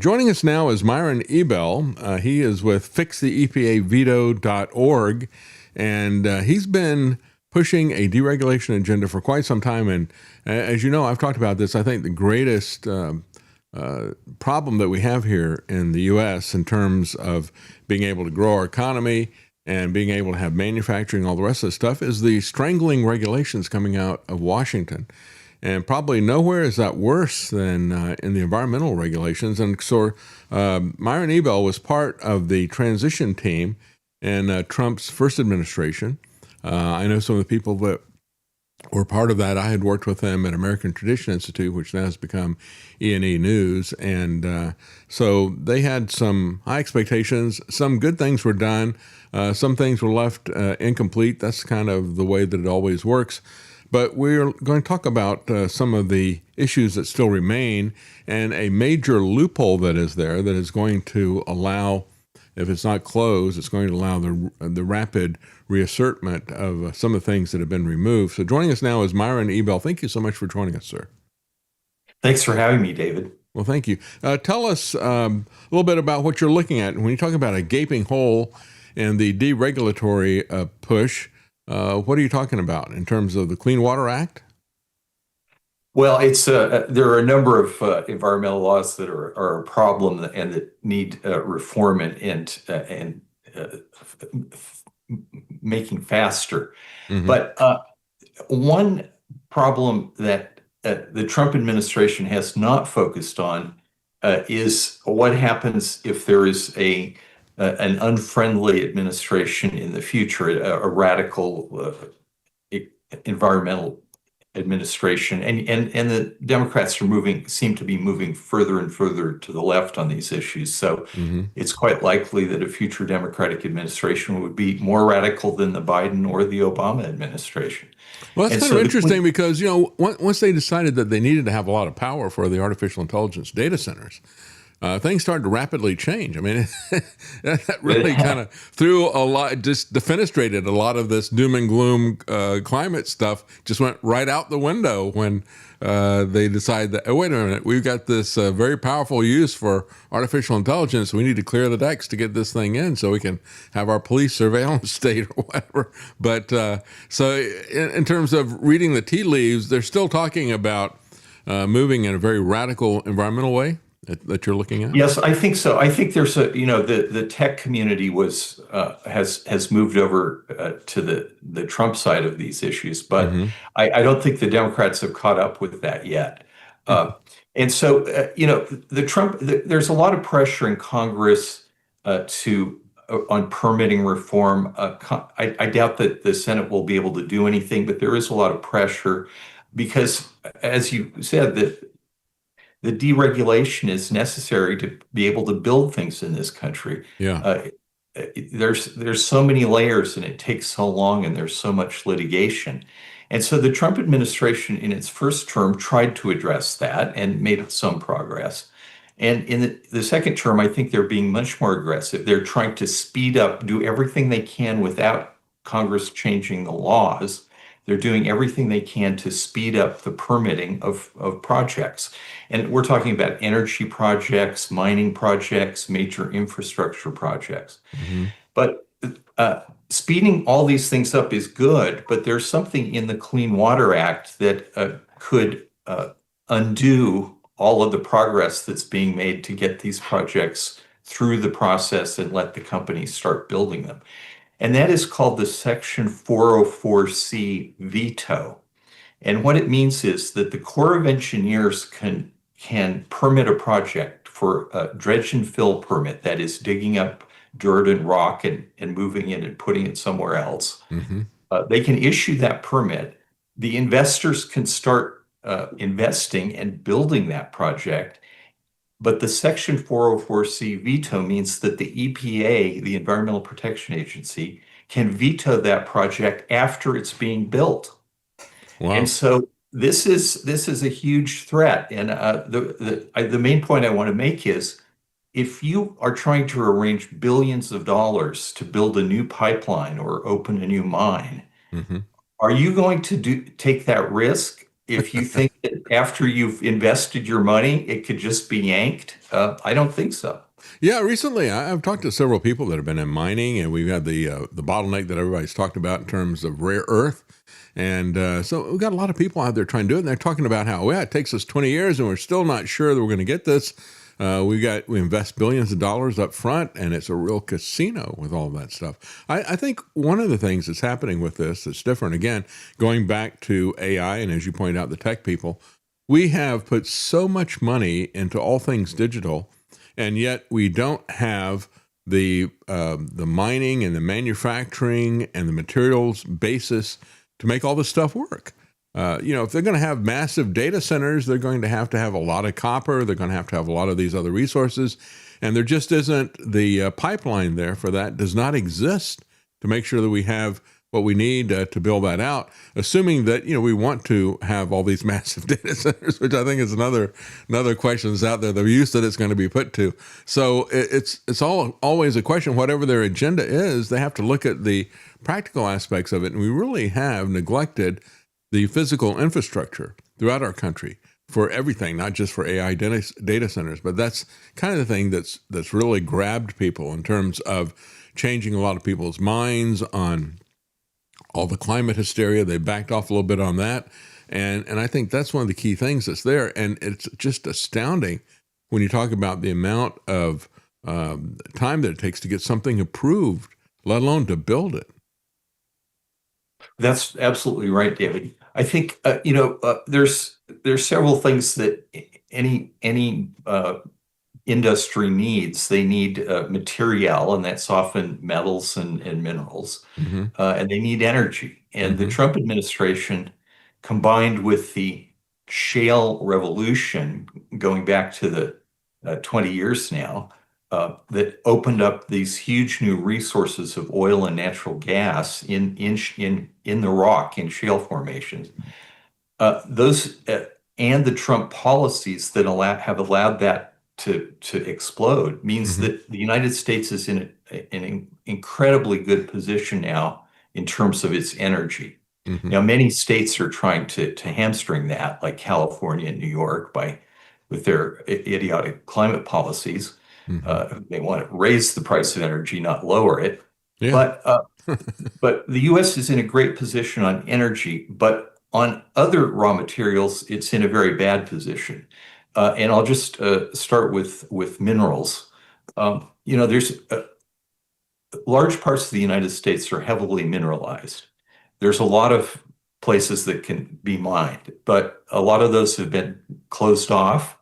Joining us now is Myron Ebell. He is with fixtheepaveto.org, and he's been pushing a deregulation agenda for quite some time. And as you know, I've talked about this. I think the greatest problem that we have here in the U.S. in terms of being able to grow our economy and being able to have manufacturing, all the rest of the stuff, is the strangling regulations coming out of Washington. And probably nowhere is that worse than in the environmental regulations. And so Myron Ebell was part of the transition team in Trump's first administration. I know some of the people that were part of that. I had worked with them at American Tradition Institute, which now has become E&E News. And so they had some high expectations. Some good things were done. Some things were left incomplete. That's kind of the way that it always works. But we're going to talk about some of the issues that still remain and a major loophole that is there that is going to allow, if it's not closed, it's going to allow the rapid reassertment of some of the things that have been removed. So joining us now is Myron Ebell. Thank you so much for joining us, sir. Thanks for having me, David. Well, thank you. Tell us a little bit about what you're looking at. When you talk about a gaping hole in the deregulatory push, what are you talking about in terms of the Clean Water Act? Well, there are a number of environmental laws that are a problem and that need reform and making faster. Mm-hmm. But one problem that the Trump administration has not focused on is what happens if there is an unfriendly administration in the future, a radical environmental administration, and the Democrats seem to be moving further and further to the left on these issues. So It's quite likely that a future Democratic administration would be more radical than the Biden or the Obama administration. Well, that's kind of interesting because, once they decided that they needed to have a lot of power for the artificial intelligence data centers, things started to rapidly change. I mean, that really kind of threw a lot, just defenestrated a lot of this doom and gloom climate stuff, just went right out the window when they decided that, oh, wait a minute, we've got this very powerful use for artificial intelligence. We need to clear the decks to get this thing in so we can have our police surveillance state or whatever. But so in terms of reading the tea leaves, they're still talking about moving in a very radical environmental way that you're looking at? Yes, I think so. I think there's the tech community has moved over to the Trump side of these issues, but I don't think the Democrats have caught up with that yet. And so there's a lot of pressure in Congress on permitting reform. I doubt that the Senate will be able to do anything, but there is a lot of pressure because, as you said, the deregulation is necessary to be able to build things in this country. Yeah. There's so many layers and it takes so long and there's so much litigation. And so the Trump administration in its first term tried to address that and made some progress. And in the second term, I think they're being much more aggressive. They're trying to speed up, do everything they can without Congress changing the laws. They're doing everything they can to speed up the permitting of projects. And we're talking about energy projects, mining projects, major infrastructure projects. But speeding all these things up is good, but there's something in the Clean Water Act that could undo all of the progress that's being made to get these projects through the process and let the companies start building them. And that is called the Section 404C veto. And what it means is that the Corps of Engineers can permit a project for a dredge and fill permit, that is digging up dirt and rock and moving it and putting it somewhere else. They can issue that permit. The investors can start investing and building that project. But the Section 404C veto means that the EPA, the Environmental Protection Agency, can veto that project after it's being built. Wow. And so this is a huge threat. And the main point I want to make is, if you are trying to arrange billions of dollars to build a new pipeline or open a new mine, are you going to take that risk if you think that after you've invested your money, it could just be yanked, I don't think so. Yeah, recently I've talked to several people that have been in mining, and we've had the bottleneck that everybody's talked about in terms of rare earth. And so we've got a lot of people out there trying to do it, and they're talking about how, well, it takes us 20 years and we're still not sure that we're going to get this. We invest billions of dollars up front, and it's a real casino with all that stuff. I think one of the things that's happening with this that's different, again, going back to AI, and as you point out, the tech people, we have put so much money into all things digital, and yet we don't have the mining and the manufacturing and the materials basis to make all this stuff work. If they're going to have massive data centers, they're going to have a lot of copper. They're going to have a lot of these other resources. And there just isn't the pipeline there for that, does not exist to make sure that we have what we need to build that out, assuming that, we want to have all these massive data centers, which I think is another question that's out there, the use that it's going to be put to. So it's always a question, whatever their agenda is, they have to look at the practical aspects of it. And we really have neglected the physical infrastructure throughout our country for everything, not just for AI data centers. But that's kind of the thing that's really grabbed people in terms of changing a lot of people's minds on all the climate hysteria. They backed off a little bit on that. And I think that's one of the key things that's there. And it's just astounding when you talk about the amount of time that it takes to get something approved, let alone to build it. That's absolutely right, David. I think there's several things that any industry needs. They need material, and that's often metals and minerals, Mm-hmm. and they need energy. And the Trump administration, combined with the shale revolution going back to the 20 years now, that opened up these huge new resources of oil and natural gas in the rock in shale formations. Those and the Trump policies that have allowed that to explode means that the United States is in an incredibly good position now in terms of its energy. Now, many states are trying to hamstring that, like California and New York, with their idiotic climate policies. They want to raise the price of energy, not lower it. Yeah. But the U.S. is in a great position on energy, but on other raw materials, it's in a very bad position. And I'll just start with minerals. There's large parts of the United States are heavily mineralized. There's a lot of places that can be mined, but a lot of those have been closed off.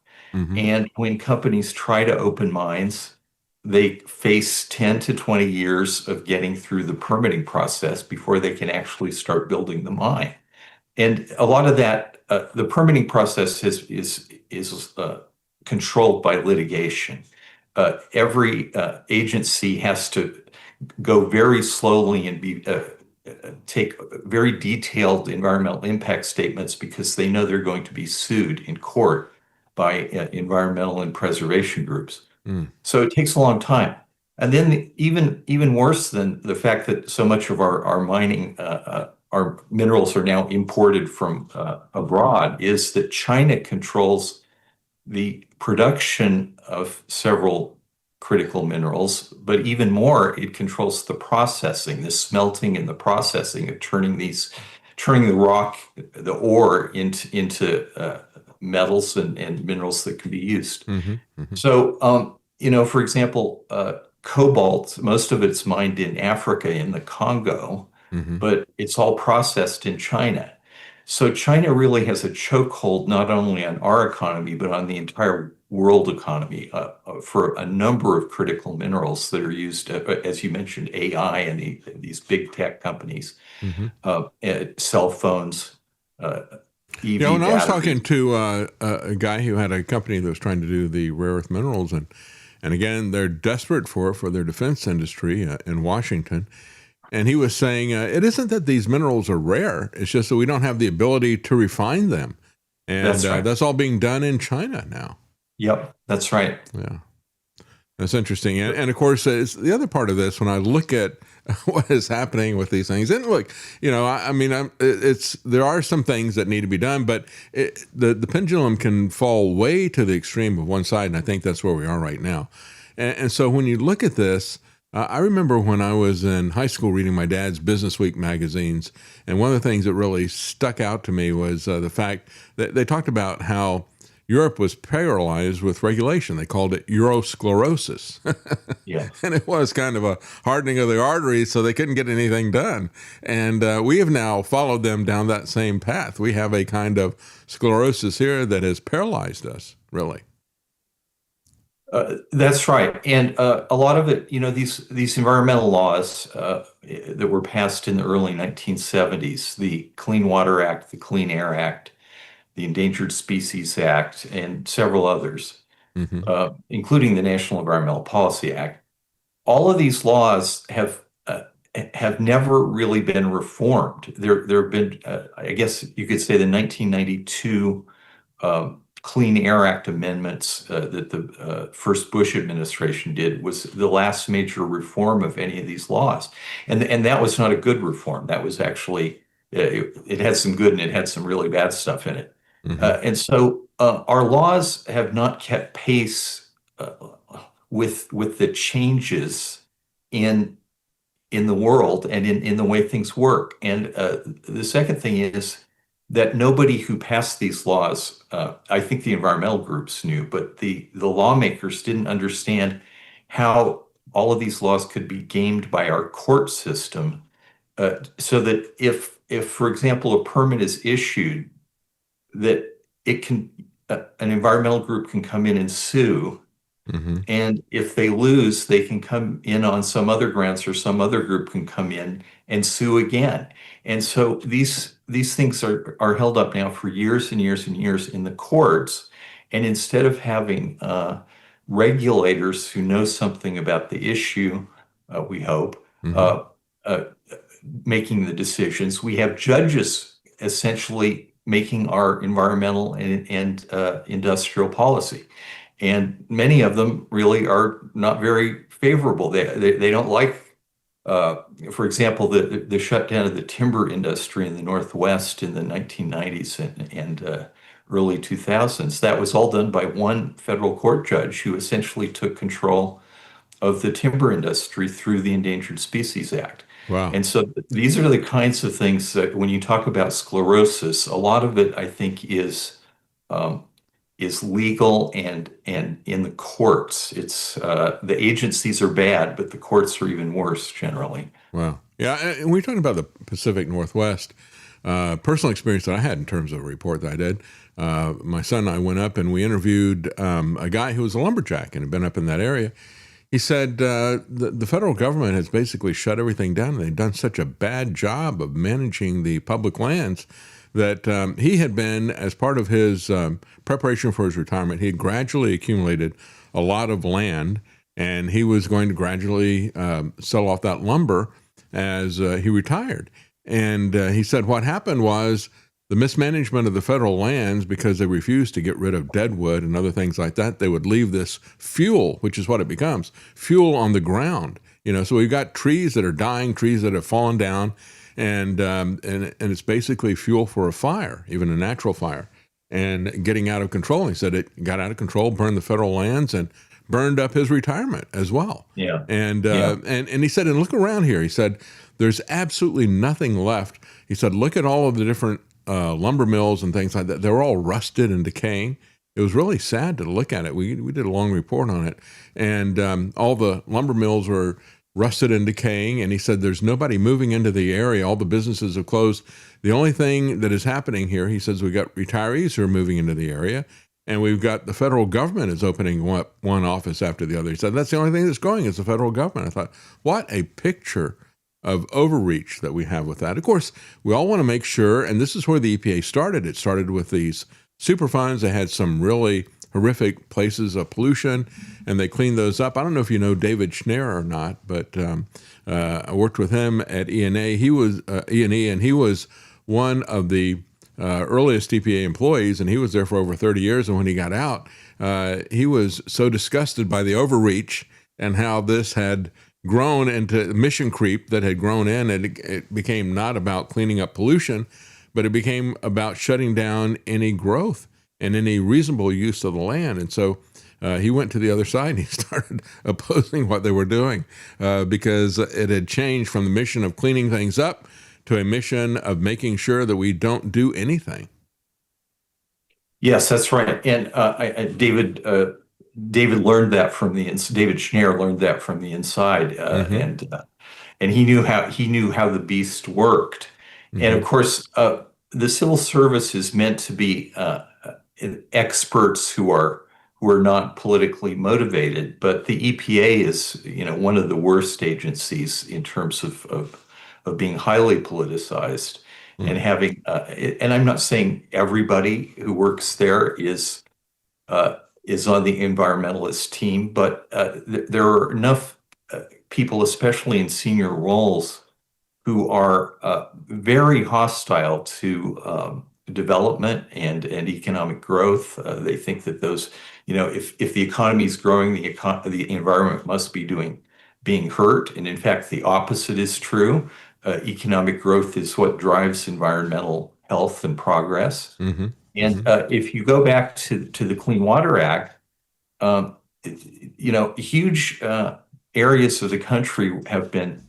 And when companies try to open mines, they face 10 to 20 years of getting through the permitting process before they can actually start building the mine. And a lot of that, the permitting process is controlled by litigation. Every agency has to go very slowly and take very detailed environmental impact statements because they know they're going to be sued in court by environmental and preservation groups. So it takes a long time. And then even worse than the fact that so much of our mining, our minerals are now imported from abroad, is that China controls the production of several critical minerals, but even more, it controls the processing, the smelting and the processing of turning the rock, the ore into metals and minerals that can be used. So, for example, cobalt, most of it's mined in Africa, in the Congo, but it's all processed in China. So China really has a chokehold not only on our economy, but on the entire world economy for a number of critical minerals that are used, as you mentioned, AI and these big tech companies, cell phones, EV When I was batteries. talking to a guy who had a company that was trying to do the rare earth minerals, and again, they're desperate for their defense industry in Washington. And he was saying, it isn't that these minerals are rare. It's just that we don't have the ability to refine them. And That's right. that's all being done in China now. Yep, that's right. Yeah. That's interesting. And of course, it's the other part of this, when I look at what is happening with these things. And look, I mean, there are some things that need to be done, but the pendulum can fall way to the extreme of one side, and I think that's where we are right now. And so when you look at this, I remember when I was in high school reading my dad's Business Week magazines, and one of the things that really stuck out to me was the fact that they talked about how Europe was paralyzed with regulation. They called it Eurosclerosis. Yeah. And it was kind of a hardening of the arteries, so they couldn't get anything done. And we have now followed them down that same path. We have a kind of sclerosis here that has paralyzed us, really. That's right. And a lot of it, these environmental laws that were passed in the early 1970s, the Clean Water Act, the Clean Air Act, the Endangered Species Act, and several others, Mm-hmm. Including the National Environmental Policy Act. All of these laws have never really been reformed. There have been, I guess you could say, the 1992 Clean Air Act amendments that the first Bush administration did was the last major reform of any of these laws, and that was not a good reform. That was actually it had some good and it had some really bad stuff in it. Mm-hmm. And so our laws have not kept pace with the changes in the world and in the way things work. And the second thing is that nobody who passed these laws, I think the environmental groups knew, but the lawmakers didn't understand how all of these laws could be gamed by our court system, so that if, for example, a permit is issued, that it can an environmental group can come in and sue. Mm-hmm. And if they lose, they can come in on some other grounds, or some other group can come in and sue again. And so these things are held up now for years and years and years in the courts. And instead of having regulators who know something about the issue, we hope, Mm-hmm. making the decisions, we have judges essentially making our environmental and industrial policy. And many of them really are not very favorable. They don't like, for example, the shutdown of the timber industry in the Northwest in the 1990s and early 2000s. That was all done by one federal court judge who essentially took control of the timber industry through the Endangered Species Act. Wow. And so these are the kinds of things that when you talk about sclerosis, a lot of it, I think, is legal and in the courts. It's the agencies are bad, but the courts are even worse generally. Wow. Yeah. And we're talking about the Pacific Northwest. Personal experience that I had in terms of a report that I did. My son and I went up and we interviewed a guy who was a lumberjack and had been up in that area. He said the federal government has basically shut everything down. And they've done such a bad job of managing the public lands that he had been, as part of his preparation for his retirement, he had gradually accumulated a lot of land, and he was going to gradually sell off that lumber as he retired. And he said what happened was the mismanagement of the federal lands, because they refused to get rid of dead wood and other things like that. They would leave this fuel, which is what it becomes, fuel on the ground. So we've got trees that are dying, trees that have fallen down, and it's basically fuel for a fire, even a natural fire, and getting out of control. And he said it got out of control, burned the federal lands, and burned up his retirement as well. Yeah. And he said, and look around here. He said, there's absolutely nothing left. He said, look at all of the different lumber mills and things like that. They're all rusted and decaying. It was really sad to look at it. We did a long report on it, and all the lumber mills were rusted and decaying. And he said, there's nobody moving into the area. All the businesses have closed. The only thing that is happening here, he says, we got retirees who are moving into the area, and we've got the federal government is opening one office after the other. He said, that's the only thing that's going is the federal government. I thought, what a picture of overreach that we have with that. Of course, we all want to make sure, and this is where the EPA started. It started with these Superfunds. They had some really horrific places of pollution, and they cleaned those up. I don't know if you know David Schneier or not, but I worked with him at ENA. He was E&E, and he was one of the earliest EPA employees, and he was there for over 30 years. And when he got out, he was so disgusted by the overreach and how this had grown into mission creep that had grown in, and it became not about cleaning up pollution, but it became about shutting down any growth and any reasonable use of the land. And so he went to the other side and he started opposing what they were doing because it had changed from the mission of cleaning things up to a mission of making sure that we don't do anything. Yes, that's right. And David learned that from David Schneer learned that from the inside, and he knew how the beast worked. And of course, the civil service is meant to be experts who are not politically motivated, but the EPA is, one of the worst agencies in terms of being highly politicized and having. And I'm not saying everybody who works there is on the environmentalist team, but there are enough people, especially in senior roles, who are very hostile to development and economic growth. They think that those, if the economy is growing, the environment must be being hurt. And in fact, the opposite is true. Economic growth is what drives environmental health and progress. And if you go back to the Clean Water Act, huge areas of the country have been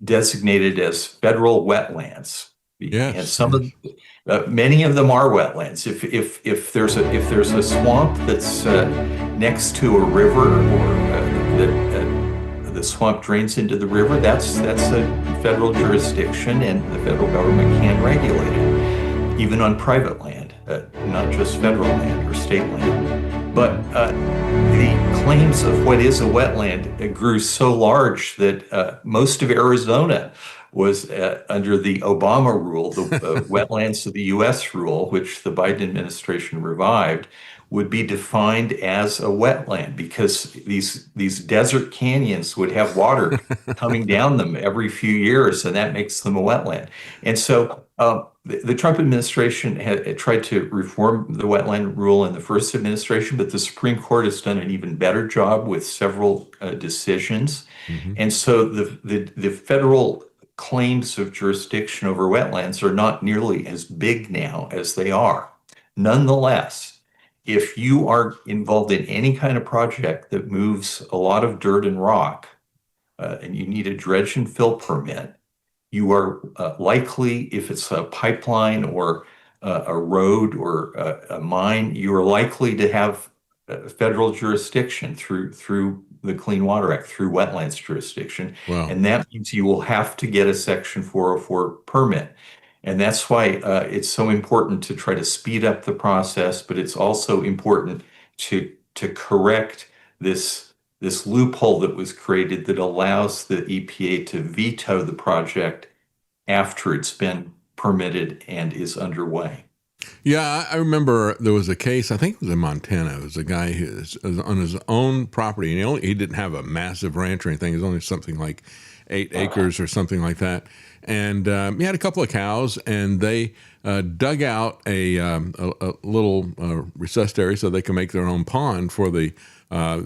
designated as federal wetlands. Yes. And many of them are wetlands. If there's a swamp that's next to a river, or the swamp drains into the river, that's a federal jurisdiction, and the federal government can regulate it, even on private land, not just federal land or state land. But the claims of what is a wetland grew so large that most of Arizona was under the Obama rule, the Wetlands of the U.S. rule, which the Biden administration revived, would be defined as a wetland because these desert canyons would have water coming down them every few years, and that makes them a wetland. And so the Trump administration had tried to reform the wetland rule in the first administration, but the Supreme Court has done an even better job with several decisions. And so the federal claims of jurisdiction over wetlands are not nearly as big now as they are. Nonetheless, if you are involved in any kind of project that moves a lot of dirt and rock, and you need a dredge and fill permit, you are likely, if it's a pipeline or a road or a mine, you are likely to have federal jurisdiction through the Clean Water Act, through wetlands jurisdiction. Wow. And that means you will have to get a Section 404 permit. And that's why it's so important to try to speed up the process, but it's also important to correct this loophole that was created that allows the EPA to veto the project after it's been permitted and is underway. Yeah, I remember there was a case, I think it was in Montana. It was a guy who was on his own property, and he didn't have a massive ranch or anything. It was only something like 8 acres or something like that. And he had a couple of cows, and they dug out a little recessed area so they could make their own pond for the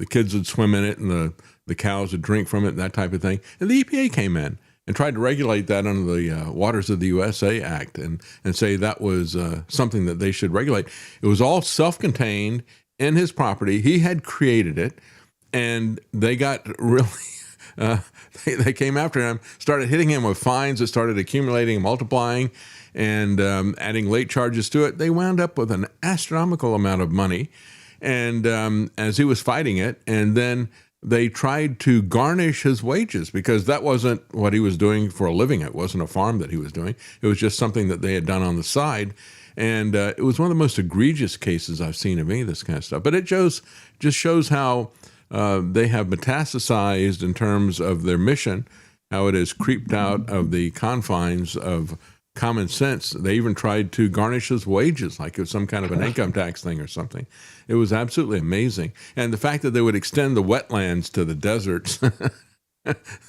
kids would swim in it, and the cows would drink from it, that type of thing. And the EPA came in and tried to regulate that under the Waters of the USA Act and say that was something that they should regulate. It was all self-contained in his property. He had created it, and they got really... They came after him, started hitting him with fines that started accumulating and multiplying, and adding late charges to it. They wound up with an astronomical amount of money, and as he was fighting it, and then they tried to garnish his wages because that wasn't what he was doing for a living. It wasn't a farm that he was doing. It was just something that they had done on the side, and it was one of the most egregious cases I've seen of any of this kind of stuff. But it just shows how they have metastasized in terms of their mission, how it has creeped out of the confines of common sense. They even tried to garnish his wages like it was some kind of an income tax thing or something. It was absolutely amazing. And the fact that they would extend the wetlands to the deserts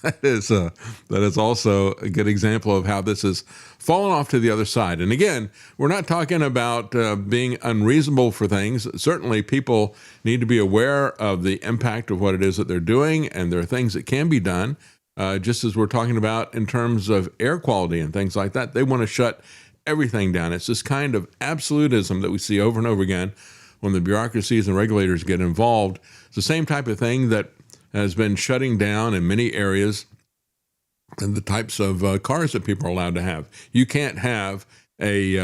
That is that is also a good example of how this has fallen off to the other side. And again, we're not talking about being unreasonable for things. Certainly, people need to be aware of the impact of what it is that they're doing, and there are things that can be done. Just as we're talking about in terms of air quality and things like that, they want to shut everything down. It's this kind of absolutism that we see over and over again when the bureaucracies and regulators get involved. It's the same type of thing that has been shutting down in many areas and the types of cars that people are allowed to have. You can't have a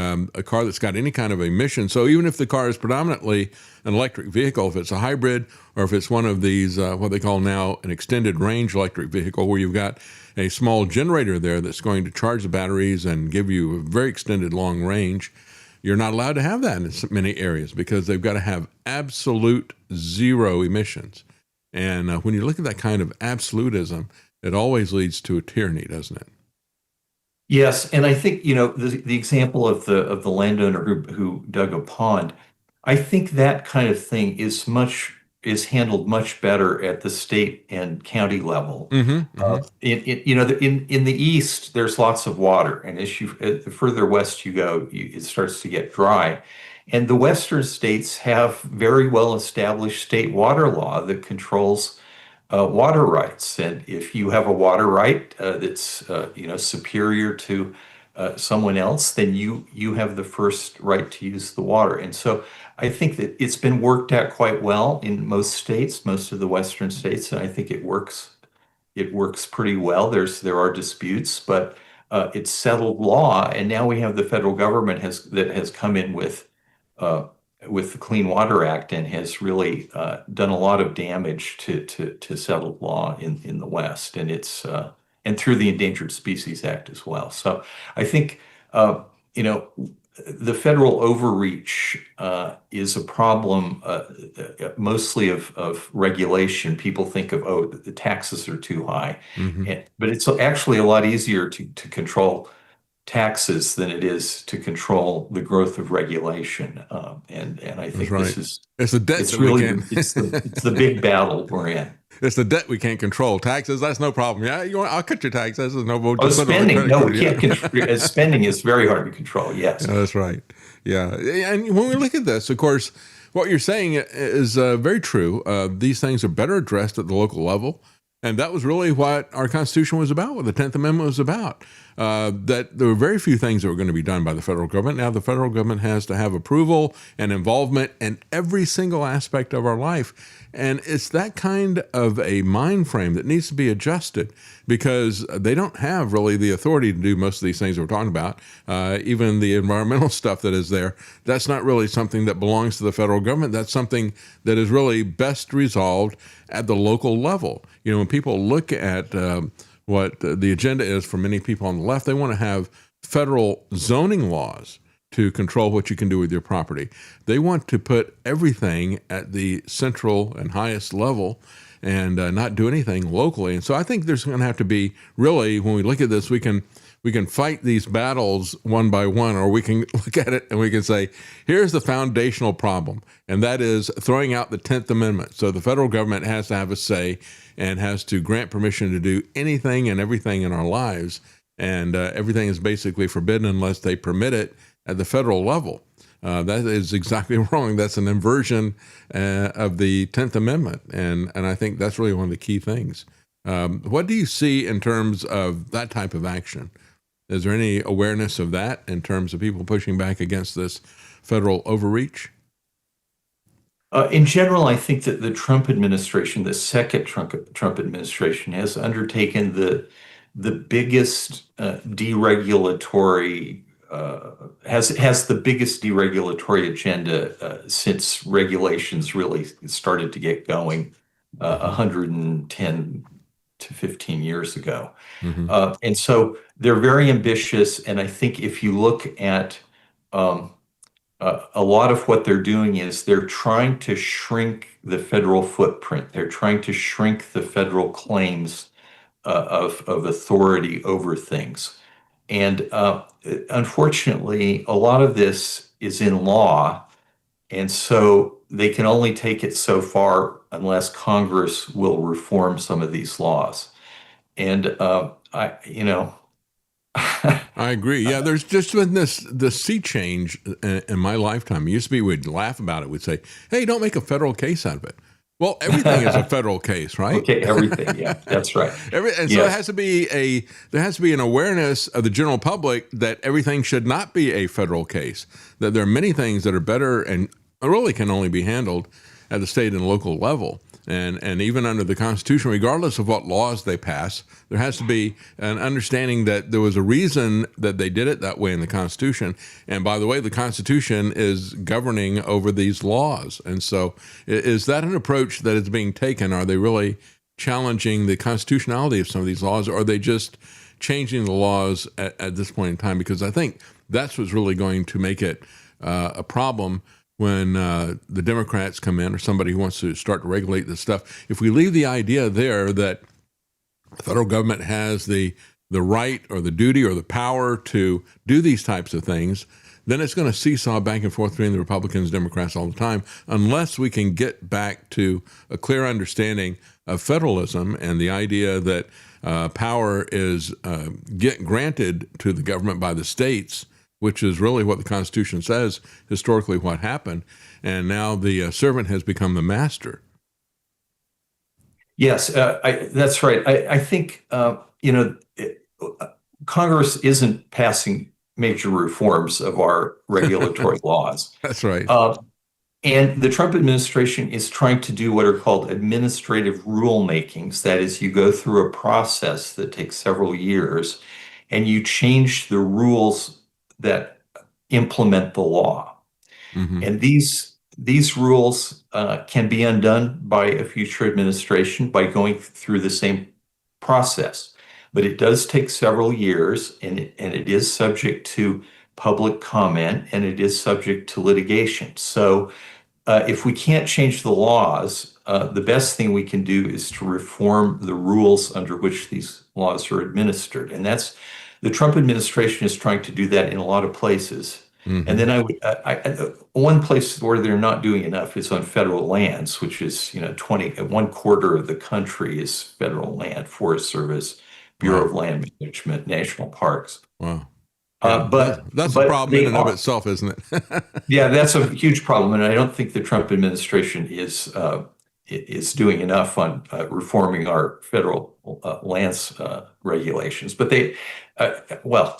car that's got any kind of emission. So even if the car is predominantly an electric vehicle, if it's a hybrid or if it's one of these, what they call now an extended range electric vehicle, where you've got a small generator there that's going to charge the batteries and give you a very extended long range, you're not allowed to have that in many areas because they've got to have absolute zero emissions. And when you look at that kind of absolutism, it always leads to a tyranny, doesn't it? Yes, and I think, the example of the landowner who dug a pond, I think that kind of thing is handled much better at the state and county level. Mm-hmm, mm-hmm. In the east, there's lots of water, and the further west you go, it starts to get dry. And the western states have very well established state water law that controls water rights. And if you have a water right that's superior to someone else, then you have the first right to use the water. And so I think that it's been worked out quite well in most states, most of the western states, and I think it works. It works pretty well. There are disputes, but it's settled law. And now we have the federal government that has come in with the Clean Water Act and has really done a lot of damage to settled law in the West, and and through the Endangered Species Act as well. So I think you know the federal overreach is a problem mostly of regulation. People think of, oh, the taxes are too high, Mm-hmm. but it's actually a lot easier to control taxes than it is to control the growth of regulation. And I That's think right. It's the debt it's that we really can't. it's the big battle we're in. It's the debt we can't control. Taxes, that's no problem. Yeah, I'll cut your taxes. No, we'll Oh, just put it on the spending. credit No, card. we Yeah. can't control. Spending is very hard to control. Yes. Yeah, that's right. Yeah. And when we look at this, of course, what you're saying is very true. These things are better addressed at the local level. And that was really what our Constitution was about, what the 10th Amendment was about, that there were very few things that were going to be done by the federal government. Now the federal government has to have approval and involvement in every single aspect of our life. And it's that kind of a mind frame that needs to be adjusted because they don't have really the authority to do most of these things we're talking about. Even the environmental stuff that is there, that's not really something that belongs to the federal government. That's something that is really best resolved at the local level. When people look at what the agenda is for many people on the left, they want to have federal zoning laws to control what you can do with your property. They want to put everything at the central and highest level and not do anything locally. And so I think there's going to have to be really, when we look at this, we can fight these battles one by one, or we can look at it and we can say, here's the foundational problem, and that is throwing out the 10th Amendment. So the federal government has to have a say and has to grant permission to do anything and everything in our lives, and everything is basically forbidden unless they permit it at the federal level. That is exactly wrong. That's an inversion of the 10th Amendment, and I think that's really one of the key things. What do you see in terms of that type of action? Is there any awareness of that in terms of people pushing back against this federal overreach? In general, I think that the Trump administration, the second Trump administration, has undertaken the biggest deregulatory has the biggest deregulatory agenda since regulations really started to get going 110 to 15 years ago. Mm-hmm. And so they're very ambitious. And I think if you look at a lot of what they're doing is they're trying to shrink the federal footprint. They're trying to shrink the federal claims of authority over things. And unfortunately, a lot of this is in law. And so they can only take it so far unless Congress will reform some of these laws. And I agree. Yeah, there's just been this sea change in my lifetime. It used to be we'd laugh about it. We'd say, "Hey, don't make a federal case out of it." Well, everything is a federal case, right? okay, everything. Yeah, that's right. And so it Yes. has to be there has to be an awareness of the general public that everything should not be a federal case. That there are many things that are better and really can only be handled at the state and local level. And even under the Constitution, regardless of what laws they pass, there has to be an understanding that there was a reason that they did it that way in the Constitution. And by the way, the Constitution is governing over these laws. And so is that an approach that is being taken? Are they really challenging the constitutionality of some of these laws, or are they just changing the laws at this point in time? Because I think that's what's really going to make it a problem when the Democrats come in, or somebody who wants to start to regulate this stuff. If we leave the idea there that the federal government has the right or the duty or the power to do these types of things, then it's going to seesaw back and forth between the Republicans and Democrats all the time, unless we can get back to a clear understanding of federalism and the idea that power is granted to the government by the states, which is really what the Constitution says, historically what happened. And now the servant has become the master. Yes, that's right. I think, Congress isn't passing major reforms of our regulatory laws. That's right. And the Trump administration is trying to do what are called administrative rulemakings. That is, you go through a process that takes several years and you change the rules that implement the law. Mm-hmm. And these rules can be undone by a future administration by going through the same process. But it does take several years, and it is subject to public comment, and it is subject to litigation. So if we can't change the laws, the best thing we can do is to reform the rules under which these laws are administered. And the Trump administration is trying to do that in a lot of places. Mm-hmm. And then one place where they're not doing enough is on federal lands, which is, 1/4 of the country is federal land, Forest Service, Bureau of Land Management, national parks. Wow. Yeah, but that's a problem in and of itself, isn't it? Yeah, that's a huge problem, and I don't think the Trump administration is doing enough on reforming our federal lands regulations. But to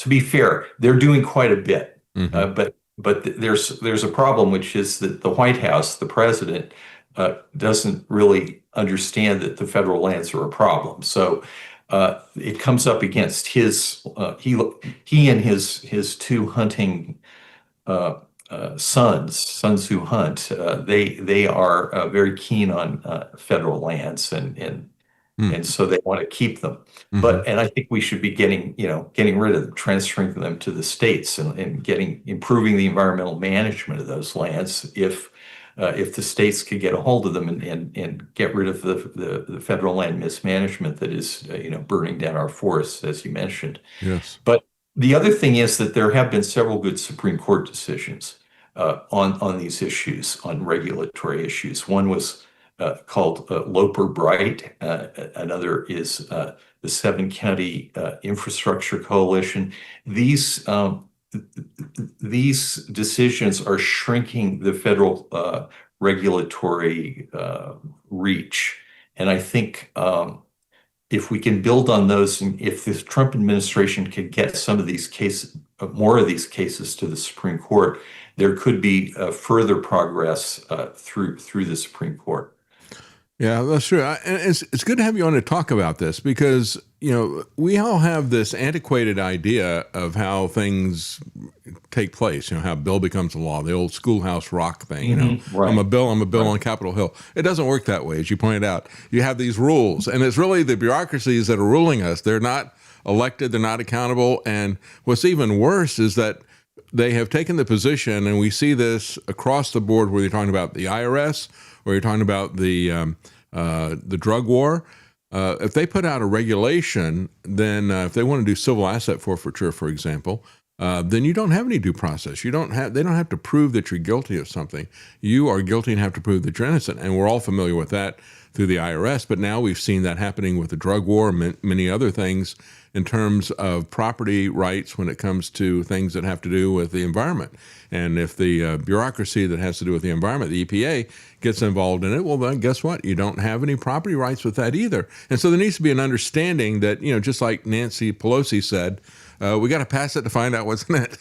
be fair, they're doing quite a bit. Mm-hmm. But there's a problem, which is that the White House, the president, doesn't really understand that the federal lands are a problem. So it comes up against he and his two hunting sons who hunt. They are very keen on federal lands, and so they want to keep them. Mm-hmm. And I think we should be getting rid of them, transferring them to the states, and improving the environmental management of those lands. If the states could get a hold of them and get rid of the federal land mismanagement that is burning down our forests, as you mentioned. Yes. But the other thing is that there have been several good Supreme Court decisions on these issues, on regulatory issues. One was called Loper Bright. Another is the 7-County Infrastructure Coalition. These decisions are shrinking the federal regulatory reach. And I think if we can build on those, and if the Trump administration could get some of these cases, more of these cases to the Supreme Court, there could be further progress through the Supreme Court. Yeah, that's true. And it's good to have you on to talk about this, because, we all have this antiquated idea of how things take place, how a bill becomes a law, the old schoolhouse rock thing, Mm-hmm. Right. I'm a bill Right. on Capitol Hill. It doesn't work that way, as you pointed out. You have these rules, and it's really the bureaucracies that are ruling us. They're not elected, they're not accountable. And what's even worse is that they have taken the position, and we see this across the board, where you're talking about the IRS, or you're talking about the drug war. If they put out a regulation, then if they want to do civil asset forfeiture, for example, then you don't have any due process. They don't have to prove that you're guilty of something. You are guilty and have to prove that you're innocent. And we're all familiar with that through the IRS. But now we've seen that happening with the drug war and many other things in terms of property rights when it comes to things that have to do with the environment. And if the bureaucracy that has to do with the environment, the EPA, gets involved in it, well, then guess what? You don't have any property rights with that either. And so there needs to be an understanding that, just like Nancy Pelosi said, we got to pass it to find out what's in it.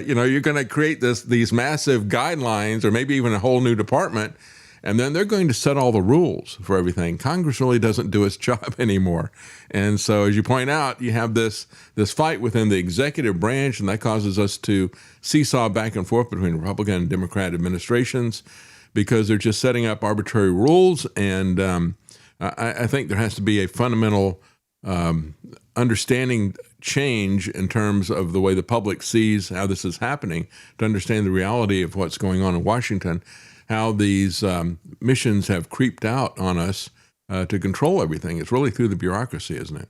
You're going to create these massive guidelines or maybe even a whole new department, and then they're going to set all the rules for everything. Congress really doesn't do its job anymore. And so, as you point out, you have this fight within the executive branch, and that causes us to seesaw back and forth between Republican and Democrat administrations because they're just setting up arbitrary rules. And I think there has to be a fundamental understanding change in terms of the way the public sees how this is happening, to understand the reality of what's going on in Washington, how these missions have creeped out on us to control everything. It's really through the bureaucracy, isn't it?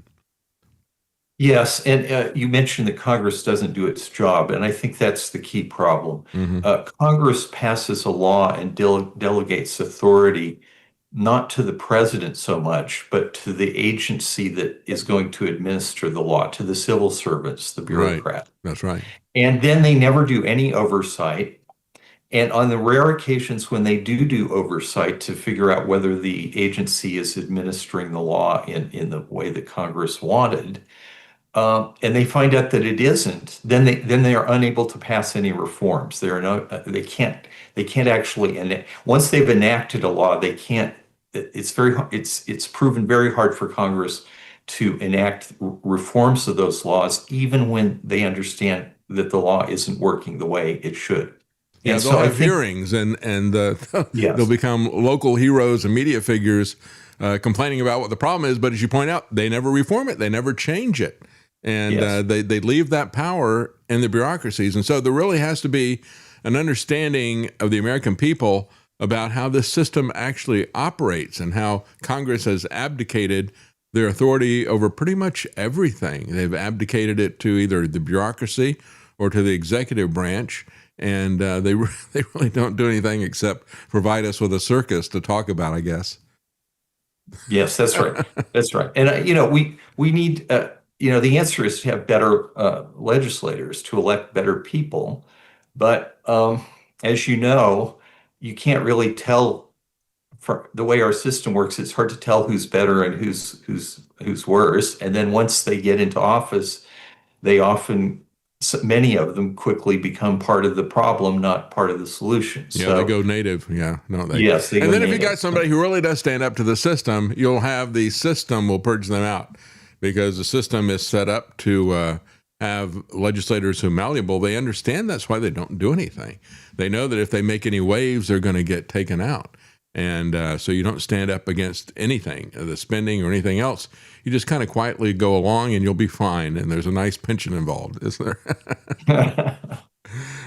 Yes, and you mentioned that Congress doesn't do its job, and I think that's the key problem. Congress passes a law and delegates authority not to the president so much, but to the agency that is going to administer the law, to the civil servants, the bureaucrat. Right. That's right. And then they never do any oversight. And on the rare occasions when they do oversight to figure out whether the agency is administering the law in the way that Congress wanted, and they find out that it isn't, then they are unable to pass any reforms. They can't actually, and once they've enacted a law, they can't. It's proven very hard for Congress to enact reforms of those laws, even when they understand that the law isn't working the way it should. Yeah, and they'll have hearings and yes. They'll become local heroes and media figures complaining about what the problem is. But as you point out, they never reform it. They never change it. And Yes. They leave that power in the bureaucracies. And so there really has to be an understanding of the American people about how this system actually operates and how Congress has abdicated their authority over pretty much everything. They've abdicated it to either the bureaucracy or to the executive branch. And they really don't do anything except provide us with a circus to talk about, I guess. Yes, that's right. That's right. And we need the answer is to have better legislators, to elect better people. But as you know, you can't really tell from the way our system works. It's hard to tell who's better and who's worse. And then once they get into office, many of them quickly become part of the problem, not part of the solution. Yeah, So, they go native. Yeah, no, yes, they go and then if you native. got somebody who really does stand up to the system, you'll have the system will purge them out because the system is set up to have legislators who are malleable. They understand that's why they don't do anything. They know that if they make any waves, they're going to get taken out. And so you don't stand up against anything, the spending or anything else. You just kind of quietly go along and you'll be fine. And there's a nice pension involved, isn't there?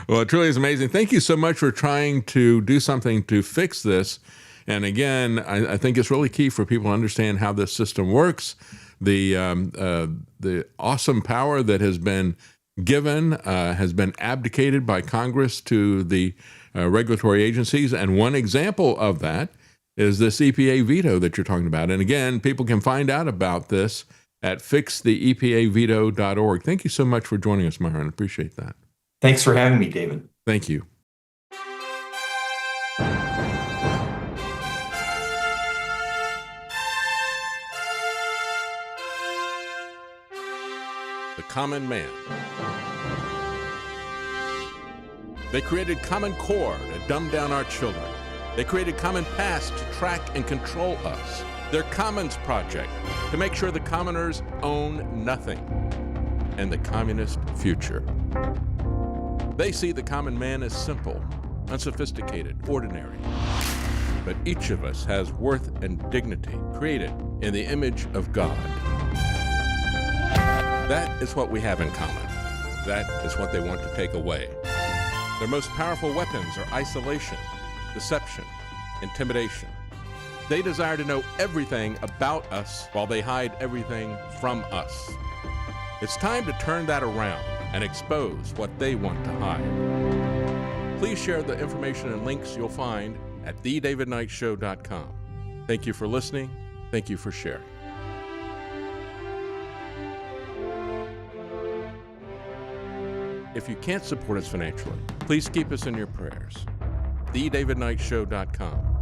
Well, it truly is amazing. Thank you so much for trying to do something to fix this. And again, I think it's really key for people to understand how this system works. The awesome power that has been given has been abdicated by Congress to the regulatory agencies. And one example of that is this EPA veto that you're talking about. And again, people can find out about this at fixtheepaveto.org. Thank you so much for joining us, Myron. Appreciate that. Thanks for having me, David. Thank you. The common man. They created Common Core to dumb down our children. They created Common Pass to track and control us. Their Commons Project to make sure the commoners own nothing. And the communist future. They see the common man as simple, unsophisticated, ordinary. But each of us has worth and dignity created in the image of God. That is what we have in common. That is what they want to take away. Their most powerful weapons are isolation, deception, intimidation. They desire to know everything about us while they hide everything from us. It's time to turn that around and expose what they want to hide. Please share the information and links you'll find at thedavidknightshow.com. Thank you for listening. Thank you for sharing. If you can't support us financially, please keep us in your prayers. thedavidknightshow.com.